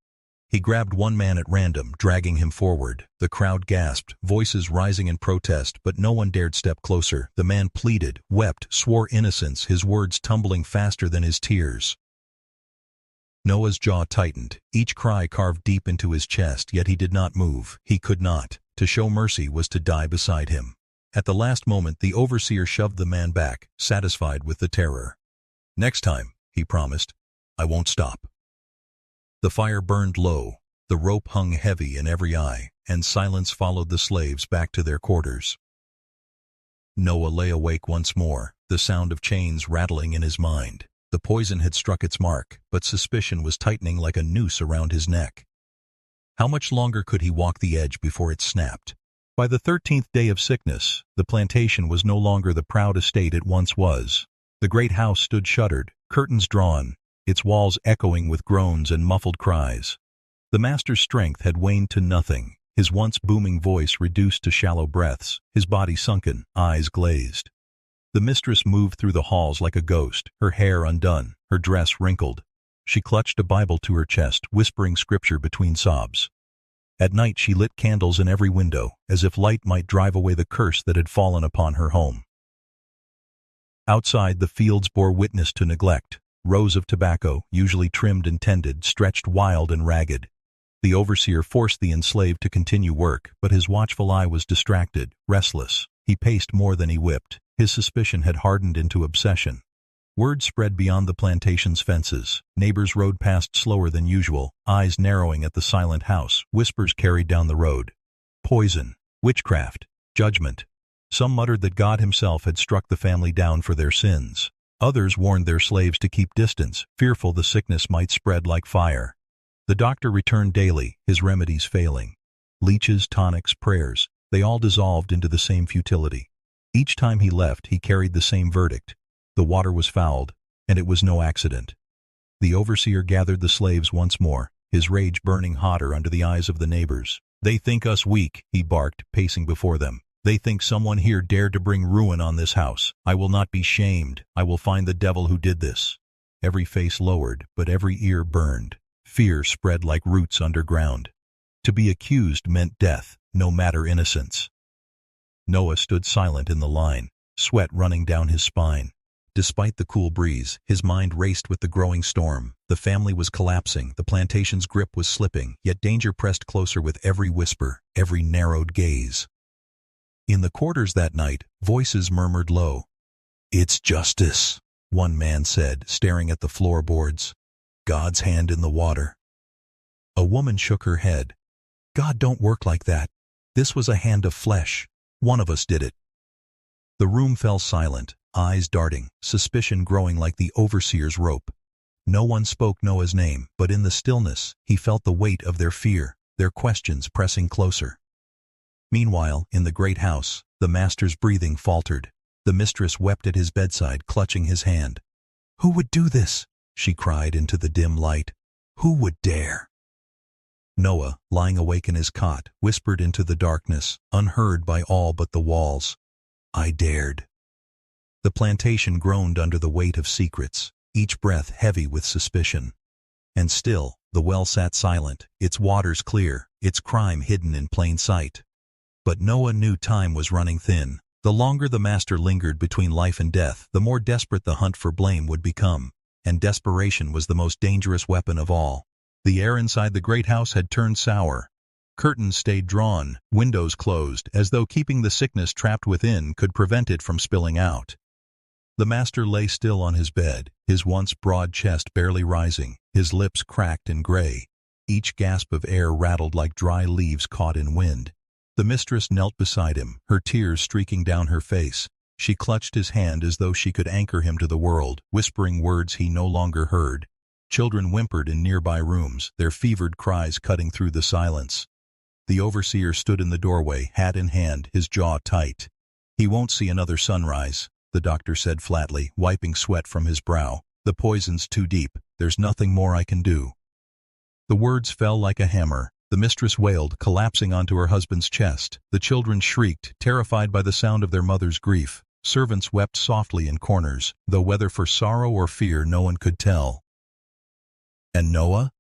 He grabbed one man at random, dragging him forward. The crowd gasped, voices rising in protest, but no one dared step closer. The man pleaded, wept, swore innocence, his words tumbling faster than his tears. Noah's jaw tightened, each cry carved deep into his chest, yet he did not move. He could not. To show mercy was to die beside him. At the last moment, the overseer shoved the man back, satisfied with the terror. "Next time," he promised, "I won't stop." The fire burned low, the rope hung heavy in every eye, and silence followed the slaves back to their quarters. Noah lay awake once more, the sound of chains rattling in his mind. The poison had struck its mark, but suspicion was tightening like a noose around his neck. How much longer could he walk the edge before it snapped? By the 13th day of sickness, the plantation was no longer the proud estate it once was. The great house stood shuttered, curtains drawn, its walls echoing with groans and muffled cries. The master's strength had waned to nothing, his once booming voice reduced to shallow breaths, his body sunken, eyes glazed. The mistress moved through the halls like a ghost, her hair undone, her dress wrinkled. She clutched a Bible to her chest, whispering scripture between sobs. At night she lit candles in every window, as if light might drive away the curse that had fallen upon her home. Outside, the fields bore witness to neglect. Rows of tobacco, usually trimmed and tended, stretched wild and ragged. The overseer forced the enslaved to continue work, but his watchful eye was distracted, restless. He paced more than he whipped. His suspicion had hardened into obsession. Word spread beyond the plantation's fences. Neighbors rode past slower than usual, eyes narrowing at the silent house. Whispers carried down the road. Poison, witchcraft, judgment. Some muttered that God himself had struck the family down for their sins. Others warned their slaves to keep distance, fearful the sickness might spread like fire. The doctor returned daily, his remedies failing. Leeches, tonics, prayers, they all dissolved into the same futility. Each time he left, he carried the same verdict. The water was fouled, and it was no accident. The overseer gathered the slaves once more, his rage burning hotter under the eyes of the neighbors. "They think us weak," he barked, pacing before them. "They think someone here dared to bring ruin on this house. I will not be shamed. I will find the devil who did this." Every face lowered, but every ear burned. Fear spread like roots underground. To be accused meant death, no matter innocence. Noah stood silent in the line, sweat running down his spine. Despite the cool breeze, his mind raced with the growing storm. The family was collapsing, the plantation's grip was slipping, yet danger pressed closer with every whisper, every narrowed gaze. In the quarters that night, voices murmured low. "It's justice," one man said, staring at the floorboards. "God's hand in the water." A woman shook her head. "God don't work like that. This was a hand of flesh. One of us did it." The room fell silent, eyes darting, suspicion growing like the overseer's rope. No one spoke Noah's name, but in the stillness, he felt the weight of their fear, their questions pressing closer. Meanwhile, in the great house, the master's breathing faltered. The mistress wept at his bedside, clutching his hand. "Who would do this?" she cried into the dim light. "Who would dare?" Noah, lying awake in his cot, whispered into the darkness, unheard by all but the walls. "I dared." The plantation groaned under the weight of secrets, each breath heavy with suspicion. And still, the well sat silent, its waters clear, its crime hidden in plain sight. But Noah knew time was running thin. The longer the master lingered between life and death, the more desperate the hunt for blame would become. And desperation was the most dangerous weapon of all. The air inside the great house had turned sour. Curtains stayed drawn, windows closed, as though keeping the sickness trapped within could prevent it from spilling out. The master lay still on his bed, his once broad chest barely rising, his lips cracked and gray. Each gasp of air rattled like dry leaves caught in wind. The mistress knelt beside him, her tears streaking down her face. She clutched his hand as though she could anchor him to the world, whispering words he no longer heard. Children whimpered in nearby rooms, their fevered cries cutting through the silence. The overseer stood in the doorway, hat in hand, his jaw tight. "He won't see another sunrise," the doctor said flatly, wiping sweat from his brow. "The poison's too deep. There's nothing more I can do." The words fell like a hammer. The mistress wailed, collapsing onto her husband's chest. The children shrieked, terrified by the sound of their mother's grief. Servants wept softly in corners, though whether for sorrow or fear no one could tell. And Noah?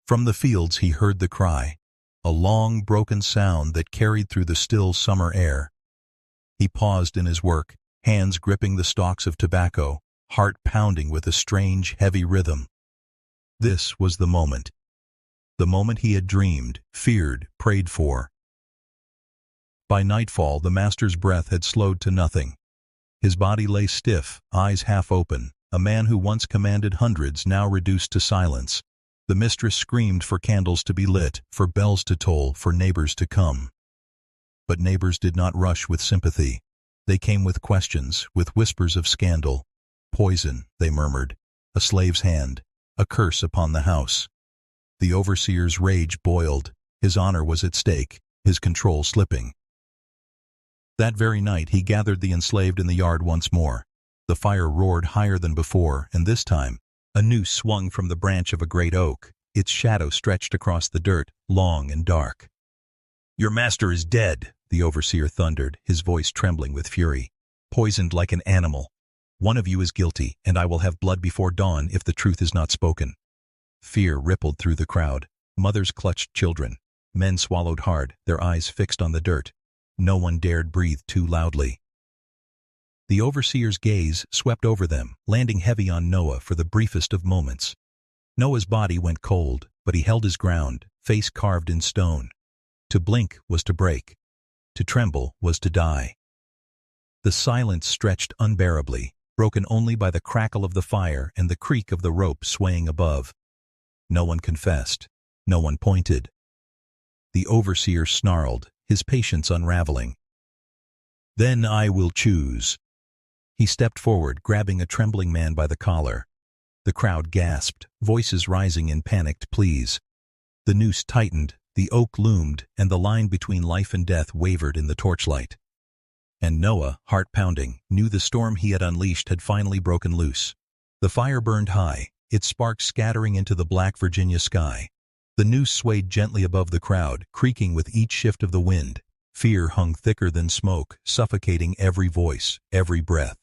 From the fields he heard the cry, a long, broken sound that carried through the still summer air. He paused in his work, hands gripping the stalks of tobacco, heart pounding with a strange, heavy rhythm. This was the moment. The moment he had dreamed, feared, prayed for. By nightfall, the master's breath had slowed to nothing. His body lay stiff, eyes half open, a man who once commanded hundreds now reduced to silence. The mistress screamed for candles to be lit, for bells to toll, for neighbors to come. But neighbors did not rush with sympathy. They came with questions, with whispers of scandal. "Poison," they murmured. "A slave's hand. A curse upon the house." The overseer's rage boiled. His honor was at stake, his control slipping. That very night he gathered the enslaved in the yard once more. The fire roared higher than before, and this time a noose swung from the branch of a great oak. Its shadow stretched across the dirt, long and dark. "Your master is dead," the overseer thundered, his voice trembling with fury. "Poisoned like an animal. One of you is guilty, and I will have blood before dawn if the truth is not spoken." Fear rippled through the crowd. Mothers clutched children. Men swallowed hard, their eyes fixed on the dirt. No one dared breathe too loudly. The overseer's gaze swept over them, landing heavy on Noah for the briefest of moments. Noah's body went cold, but he held his ground, face carved in stone. To blink was to break. To tremble was to die. The silence stretched unbearably, broken only by the crackle of the fire and the creak of the rope swaying above. No one confessed. No one pointed. The overseer snarled, his patience unraveling. "Then I will choose." He stepped forward, grabbing a trembling man by the collar. The crowd gasped, voices rising in panicked pleas. The noose tightened, the oak loomed, and the line between life and death wavered in the torchlight. And Noah, heart pounding, knew the storm he had unleashed had finally broken loose. The fire burned high, its sparks scattering into the black Virginia sky. The noose swayed gently above the crowd, creaking with each shift of the wind. Fear hung thicker than smoke, suffocating every voice, every breath.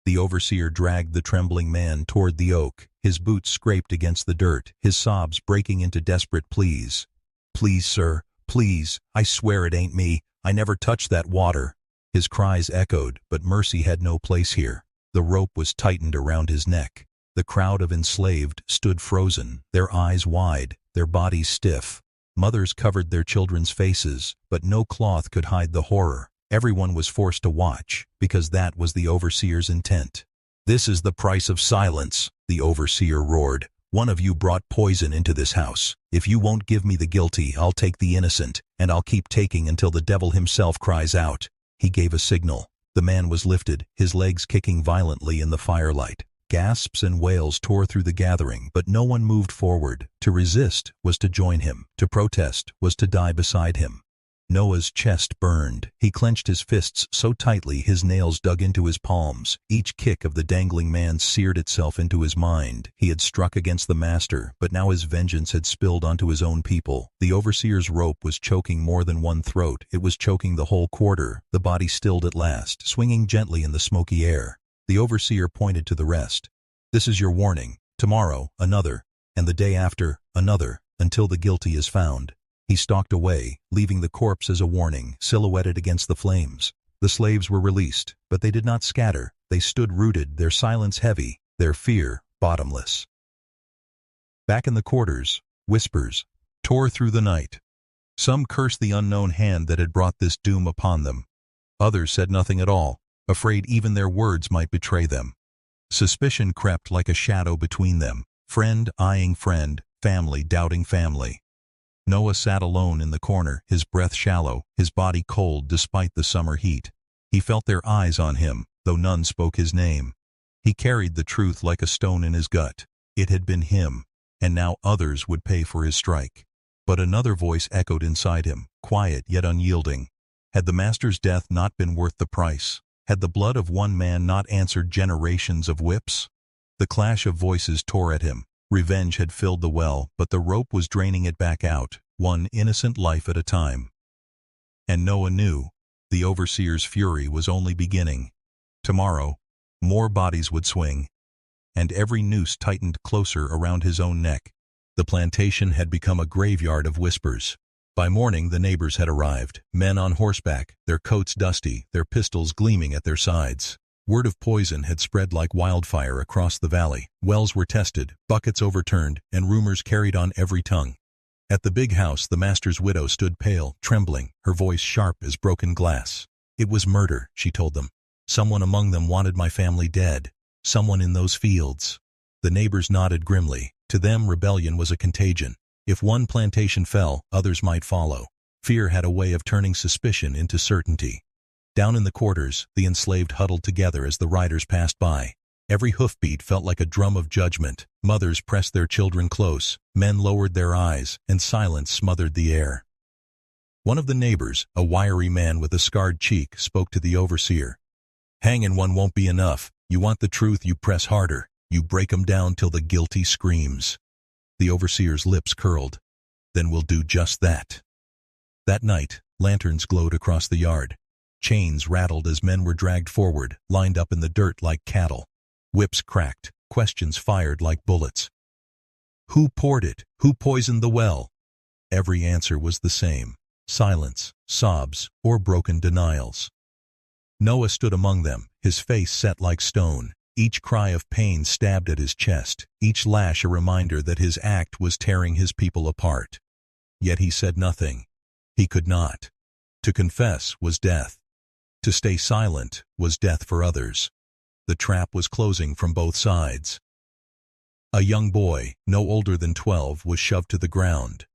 The overseer dragged the trembling man toward the oak, his boots scraped against the dirt, his sobs breaking into desperate pleas. "Please, sir, please, I swear it ain't me. I never touched that water." His cries echoed, but mercy had no place here. The rope was tightened around his neck. The crowd of enslaved stood frozen, their eyes wide, their bodies stiff. Mothers covered their children's faces, but no cloth could hide the horror. Everyone was forced to watch, because that was the overseer's intent. "This is the price of silence," the overseer roared. "One of you brought poison into this house. If you won't give me the guilty, I'll take the innocent, and I'll keep taking until the devil himself cries out." He gave a signal. The man was lifted, his legs kicking violently in the firelight. Gasps and wails tore through the gathering, but no one moved forward. To resist was to join him. To protest was to die beside him. Noah's chest burned. He clenched his fists so tightly his nails dug into his palms. Each kick of the dangling man seared itself into his mind. He had struck against the master, but now his vengeance had spilled onto his own people. The overseer's rope was choking more than one throat. It was choking the whole quarter. The body stilled at last, swinging gently in the smoky air. The overseer pointed to the rest. "This is your warning. Tomorrow, another, and the day after, another, until the guilty is found." He stalked away, leaving the corpse as a warning, silhouetted against the flames. The slaves were released, but they did not scatter. They stood rooted, their silence heavy, their fear bottomless. Back in the quarters, whispers tore through the night. Some cursed the unknown hand that had brought this doom upon them. Others said nothing at all, afraid even their words might betray them. Suspicion crept like a shadow between them, friend eyeing friend, family doubting family. Noah sat alone in the corner, his breath shallow, his body cold despite the summer heat. He felt their eyes on him, though none spoke his name. He carried the truth like a stone in his gut. It had been him, and now others would pay for his strike. But another voice echoed inside him, quiet yet unyielding. Had the master's death not been worth the price? Had the blood of one man not answered generations of whips? The clash of voices tore at him. Revenge had filled the well, but the rope was draining it back out, one innocent life at a time. And Noah knew the overseer's fury was only beginning. Tomorrow, more bodies would swing, and every noose tightened closer around his own neck. The plantation had become a graveyard of whispers. By morning the neighbors had arrived, men on horseback, their coats dusty, their pistols gleaming at their sides. Word of poison had spread like wildfire across the valley. Wells were tested, buckets overturned, and rumors carried on every tongue. At the big house the master's widow stood pale, trembling, her voice sharp as broken glass. "It was murder," she told them. "Someone among them wanted my family dead. Someone in those fields." The neighbors nodded grimly. To them rebellion was a contagion. If one plantation fell, others might follow. Fear had a way of turning suspicion into certainty. Down in the quarters, the enslaved huddled together as the riders passed by. Every hoofbeat felt like a drum of judgment. Mothers pressed their children close, men lowered their eyes, and silence smothered the air. One of the neighbors, a wiry man with a scarred cheek, spoke to the overseer. "Hanging one won't be enough. You want the truth, you press harder. You break 'em down till the guilty screams." The overseer's lips curled. "Then we'll do just that." That night, lanterns glowed across the yard. Chains rattled as men were dragged forward, lined up in the dirt like cattle. Whips cracked, questions fired like bullets. Who poured it? Who poisoned the well? Every answer was the same: silence, sobs, or broken denials. Noah stood among them, his face set like stone. Each cry of pain stabbed at his chest, each lash a reminder that his act was tearing his people apart. Yet he said nothing. He could not. To confess was death. To stay silent was death for others. The trap was closing from both sides. A young boy, no older than 12, was shoved to the ground.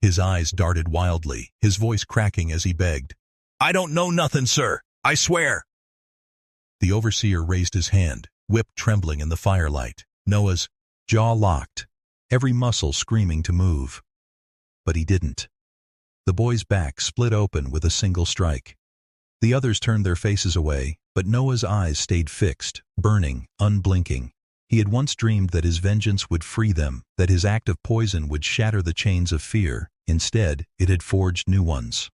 His eyes darted wildly, his voice cracking as he begged, "I don't know nothing, sir. I swear." The overseer raised his hand, whip trembling in the firelight. Noah's jaw locked, every muscle screaming to move. But he didn't. The boy's back split open with a single strike. The others turned their faces away, but Noah's eyes stayed fixed, burning, unblinking. He had once dreamed that his vengeance would free them, that his act of poison would shatter the chains of fear. Instead, it had forged new ones.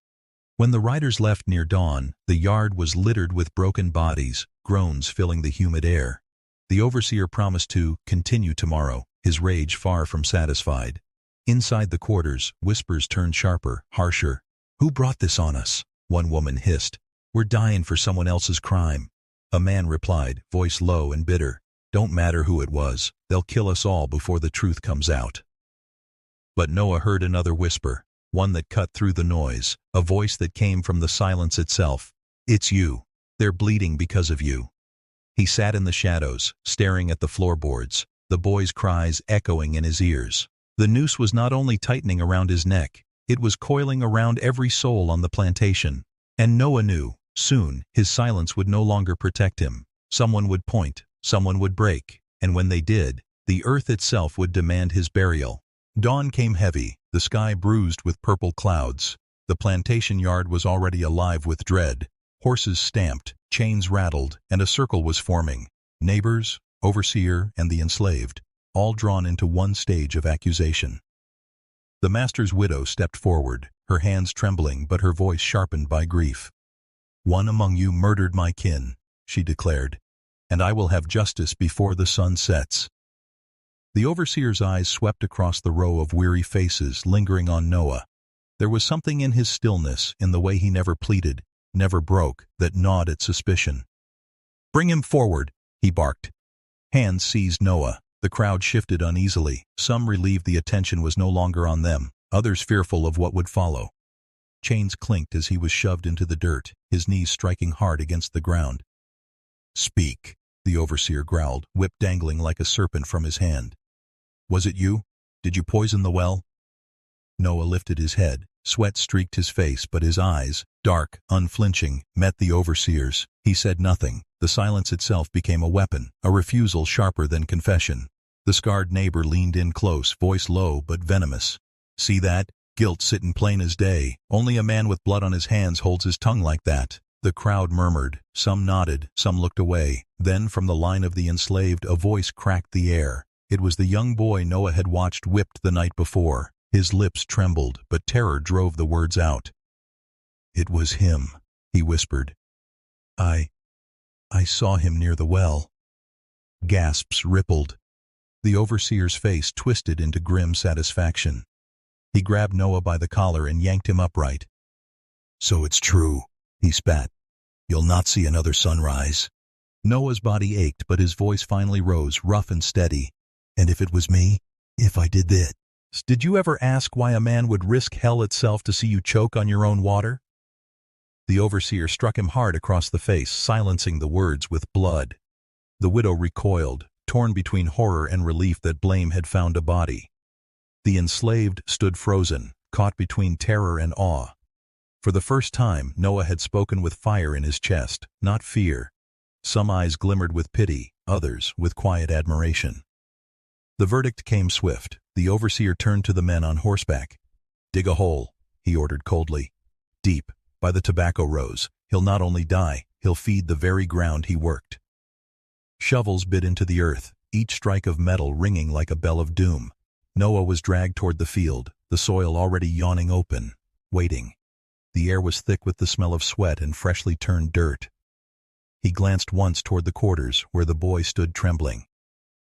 When the riders left near dawn, the yard was littered with broken bodies, groans filling the humid air. The overseer promised to continue tomorrow, his rage far from satisfied. Inside the quarters, whispers turned sharper, harsher. "Who brought this on us?" one woman hissed. "We're dying for someone else's crime." A man replied, voice low and bitter, "Don't matter who it was, they'll kill us all before the truth comes out." But Noah heard another whisper, one that cut through the noise, a voice that came from the silence itself. "It's you. They're bleeding because of you." He sat in the shadows, staring at the floorboards, the boy's cries echoing in his ears. The noose was not only tightening around his neck, it was coiling around every soul on the plantation. And Noah knew, Soon, his silence would no longer protect him. Someone would point, someone would break, and when they did, the earth itself would demand his burial. Dawn came heavy, the sky bruised with purple clouds. The plantation yard was already alive with dread. Horses stamped, chains rattled, and a circle was forming. Neighbors, overseer, and the enslaved, all drawn into one stage of accusation. The master's widow stepped forward, her hands trembling but her voice sharpened by grief. "One among you murdered my kin," she declared, "and I will have justice before the sun sets." The overseer's eyes swept across the row of weary faces lingering on Noah. There was something in his stillness, in the way he never pleaded, never broke, that gnawed at suspicion. "Bring him forward," he barked. Hands seized Noah. The crowd shifted uneasily. Some relieved the attention was no longer on them, others fearful of what would follow. Chains clinked as he was shoved into the dirt, his knees striking hard against the ground. "Speak," the overseer growled, whip dangling like a serpent from his hand. "Was it you? Did you poison the well?" Noah lifted his head. Sweat streaked his face, but his eyes, dark, unflinching, met the overseer's. He said nothing. The silence itself became a weapon, a refusal sharper than confession. The scarred neighbor leaned in close, voice low but venomous. "See that? Guilt sittin' plain as day. Only a man with blood on his hands holds his tongue like that." The crowd murmured. Some nodded, some looked away. Then from the line of the enslaved a voice cracked the air. It was the young boy Noah had watched whipped the night before. His lips trembled, but terror drove the words out. "It was him," he whispered. I saw him near the well." Gasps rippled. The overseer's face twisted into grim satisfaction. He grabbed Noah by the collar and yanked him upright. "So it's true," he spat. "You'll not see another sunrise." Noah's body ached, but his voice finally rose, rough and steady. "And if it was me? If I did that? Did you ever ask why a man would risk hell itself to see you choke on your own water?" The overseer struck him hard across the face, silencing the words with blood. The widow recoiled, torn between horror and relief that blame had found a body. The enslaved stood frozen, caught between terror and awe. For the first time, Noah had spoken with fire in his chest, not fear. Some eyes glimmered with pity, others with quiet admiration. The verdict came swift. The overseer turned to the men on horseback. "Dig a hole," he ordered coldly. "Deep, by the tobacco rows. He'll not only die, he'll feed the very ground he worked." Shovels bit into the earth, each strike of metal ringing like a bell of doom. Noah was dragged toward the field, the soil already yawning open, waiting. The air was thick with the smell of sweat and freshly turned dirt. He glanced once toward the quarters, where the boy stood trembling.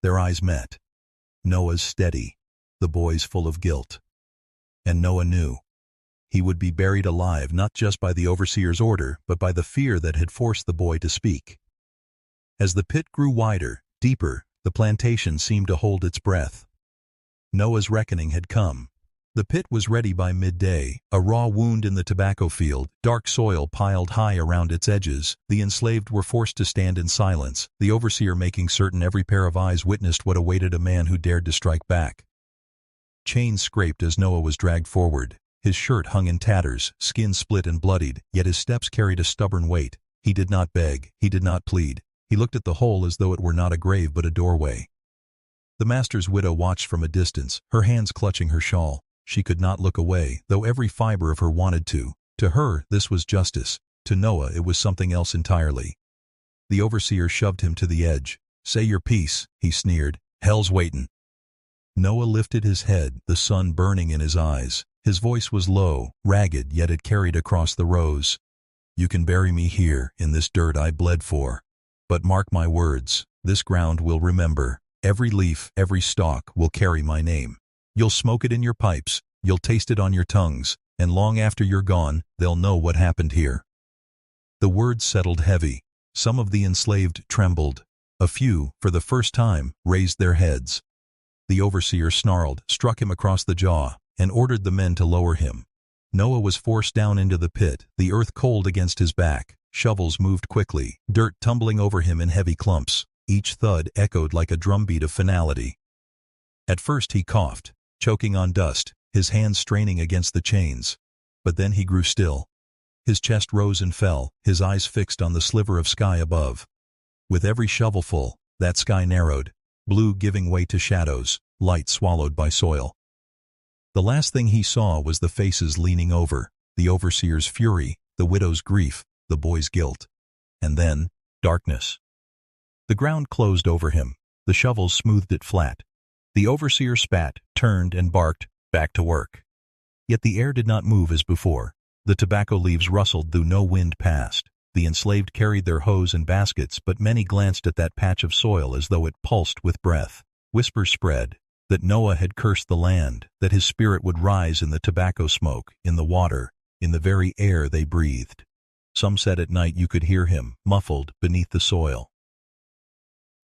Their eyes met. Noah's steady, the boy's full of guilt. And Noah knew. He would be buried alive not just by the overseer's order, but by the fear that had forced the boy to speak. As the pit grew wider, deeper, the plantation seemed to hold its breath. Noah's reckoning had come. The pit was ready by midday, a raw wound in the tobacco field, dark soil piled high around its edges. The enslaved were forced to stand in silence, the overseer making certain every pair of eyes witnessed what awaited a man who dared to strike back. Chains scraped as Noah was dragged forward. His shirt hung in tatters, skin split and bloodied, yet his steps carried a stubborn weight. He did not beg, he did not plead. He looked at the hole as though it were not a grave but a doorway. The master's widow watched from a distance, her hands clutching her shawl. She could not look away, though every fiber of her wanted to. To her, this was justice. To Noah, it was something else entirely. The overseer shoved him to the edge. "Say your piece," he sneered. "Hell's waitin'." Noah lifted his head, the sun burning in his eyes. His voice was low, ragged, yet it carried across the rows. "You can bury me here, in this dirt I bled for. But mark my words, this ground will remember. Every leaf, every stalk will carry my name. You'll smoke it in your pipes, you'll taste it on your tongues, and long after you're gone, they'll know what happened here." The words settled heavy. Some of the enslaved trembled. A few, for the first time, raised their heads. The overseer snarled, struck him across the jaw, and ordered the men to lower him. Noah was forced down into the pit, the earth cold against his back. Shovels moved quickly, dirt tumbling over him in heavy clumps. Each thud echoed like a drumbeat of finality. At first he coughed, choking on dust, his hands straining against the chains. But then he grew still. His chest rose and fell, his eyes fixed on the sliver of sky above. With every shovelful, that sky narrowed, blue giving way to shadows, light swallowed by soil. The last thing he saw was the faces leaning over, the overseer's fury, the widow's grief, the boy's guilt. And then, darkness. The ground closed over him, the shovels smoothed it flat. The overseer spat, turned, and barked, back to work. Yet the air did not move as before. The tobacco leaves rustled though no wind passed. The enslaved carried their hoes and baskets, but many glanced at that patch of soil as though it pulsed with breath. Whispers spread, that Noah had cursed the land, that his spirit would rise in the tobacco smoke, in the water, in the very air they breathed. Some said at night you could hear him, muffled, beneath the soil.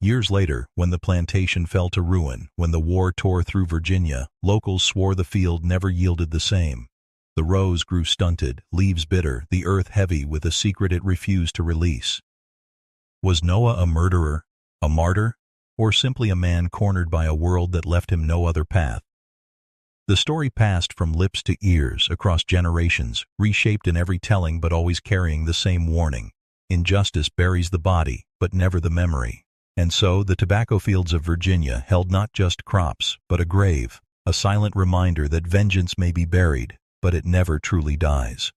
Years later, when the plantation fell to ruin, when the war tore through Virginia, locals swore the field never yielded the same. The rose grew stunted, leaves bitter, the earth heavy with a secret it refused to release. Was Noah a murderer, a martyr, or simply a man cornered by a world that left him no other path? The story passed from lips to ears, across generations, reshaped in every telling but always carrying the same warning. Injustice buries the body, but never the memory. And so the tobacco fields of Virginia held not just crops, but a grave, a silent reminder that vengeance may be buried, but it never truly dies.